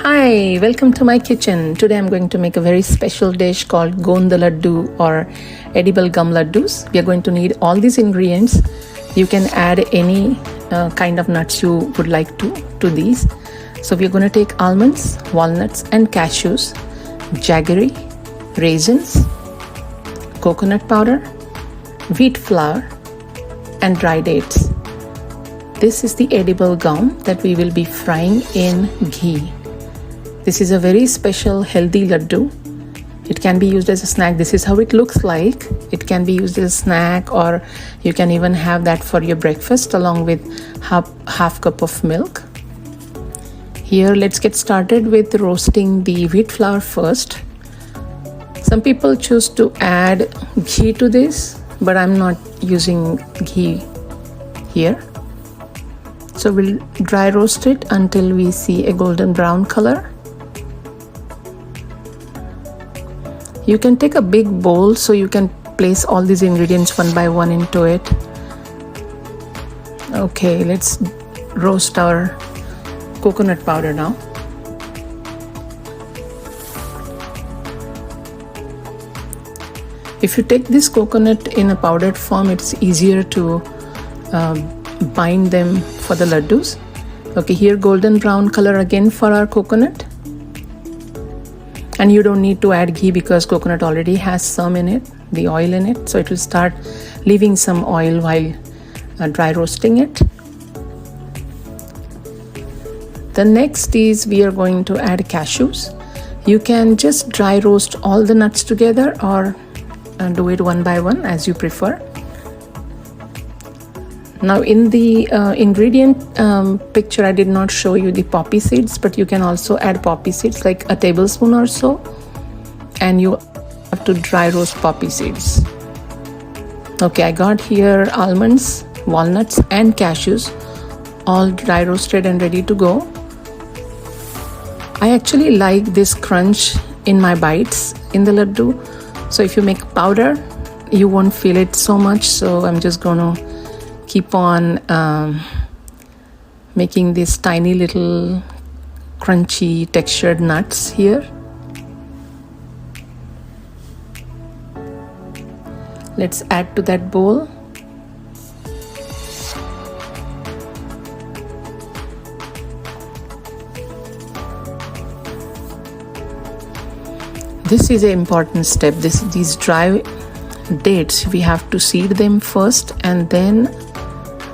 Hi, welcome to my kitchen. Today I'm going to make a very special dish called Gond Laddu or edible gum laddus. We are going to need all these ingredients. You can add any kind of nuts you would like to these. So we are going to take almonds, walnuts and cashews, jaggery, raisins, coconut powder, wheat flour and dry dates. This is the edible gum that we will be frying in ghee. This is a very special healthy laddu. It can be used as a snack. This is how it looks like. It can be used as a snack, or you can even have that for your breakfast along with half cup of milk. Here, let's get started with roasting the wheat flour first. Some people choose to add ghee to this, but I'm not using ghee here. So we'll dry roast it until we see a golden brown color. You can take a big bowl so you can place all these ingredients one by one into it. Okay, let's roast our coconut powder now. If you take this coconut in a powdered form, it's easier to bind them for the laddus. Okay, here golden brown color again for our coconut. And you don't need to add ghee because coconut already has some in it, the oil in it. So it will start leaving some oil while dry roasting it. The next is we are going to add cashews. You can just dry roast all the nuts together or do it one by one as you prefer. Now in the ingredient picture, I did not show you the poppy seeds, but you can also add poppy seeds like a tablespoon or so, and you have to dry roast poppy seeds. Okay, I got here almonds, walnuts and cashews all dry roasted and ready to go. I actually like this crunch in my bites in the laddu. So if you make powder, you won't feel it so much. So I'm just gonna keep on making these tiny little crunchy textured nuts here. Let's add to that bowl. This is an important step. These dry dates, we have to seed them first and then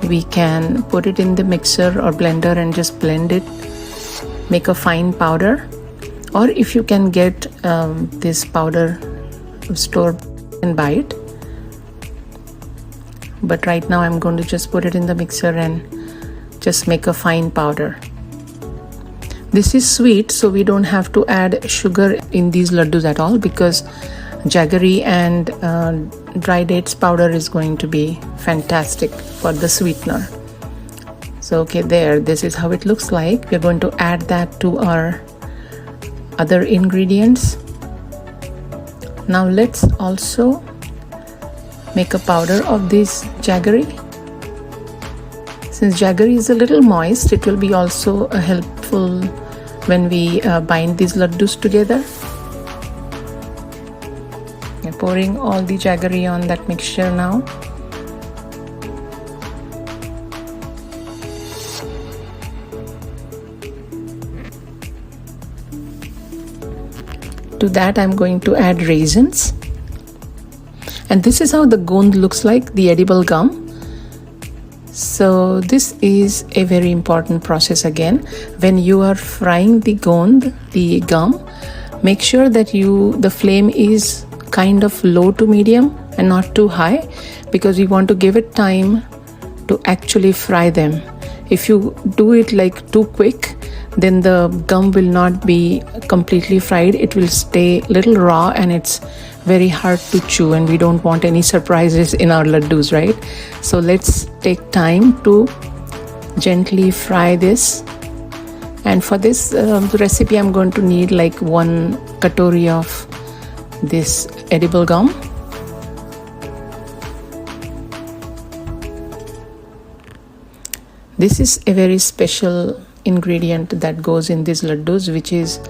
we can put it in the mixer or blender and just blend it, make a fine powder. Or if you can get this powder stored and buy it. But right now I'm going to just put it in the mixer and just make a fine powder. This is sweet, so we don't have to add sugar in these laddus at all because jaggery and dry dates powder is going to be fantastic for the sweetener. So okay, this is how it looks like. We're going to add that to our other ingredients. Now let's also make a powder of this jaggery. Since jaggery is a little moist, it will be also helpful when we bind these laddus together. Pouring all the jaggery on that mixture now. To that I'm going to add raisins. And this is how the gond looks like, the edible gum. So this is a very important process again. When you are frying the gond, the gum, make sure that the flame is kind of low to medium and not too high, because we want to give it time to actually fry them. If you do it like too quick, then the gum will not be completely fried. It will stay a little raw and it's very hard to chew, and we don't want any surprises in our laddus, right? So let's take time to gently fry this. And for this recipe, I'm going to need like 1 katori of this edible gum. This is a very special ingredient that goes in these laddus, which is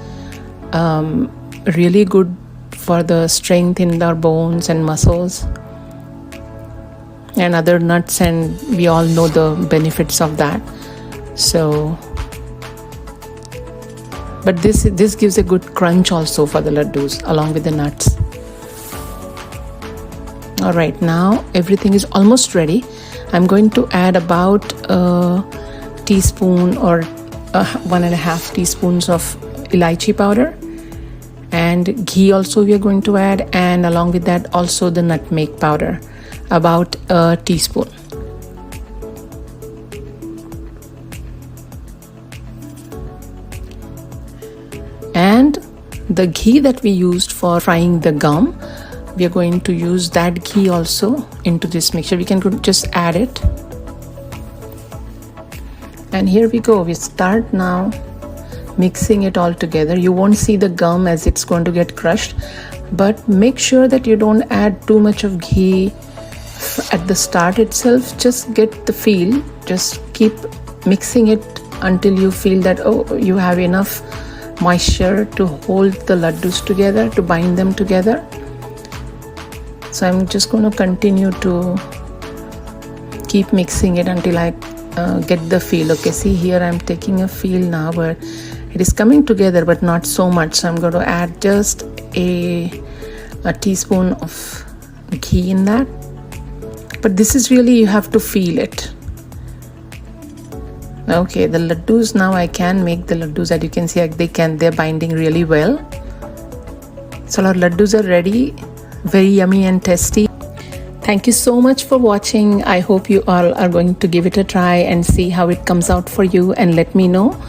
really good for the strength in our bones and muscles and other nuts, and we all know the benefits of that. So but this gives a good crunch also for the laddus along with the nuts. All right, now everything is almost ready. I'm going to add about a teaspoon or 1.5 teaspoons of ilaichi powder, and ghee also we are going to add, and along with that also the nutmeg powder, about a teaspoon. And the ghee that we used for frying the gum, we are going to use that ghee also into this mixture. We can just add it. And here we go. We start now mixing it all together. You won't see the gum as it's going to get crushed, but make sure that you don't add too much of ghee at the start itself. Just get the feel. Just keep mixing it until you feel that, oh, you have enough moisture to hold the laddus together, to bind them together. So I'm just going to continue to keep mixing it until I get the feel. Okay, see here I'm taking a feel now where it is coming together but not so much. So I'm going to add just a teaspoon of ghee in that. But this is really, you have to feel it. Okay, the laddus, now I can make the laddus. As you can see, they're binding really well. So our laddus are ready, very yummy and tasty. Thank you so much for watching. I hope you all are going to give it a try and see how it comes out for you, and let me know.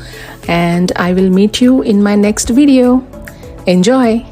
And I will meet you in my next video. Enjoy.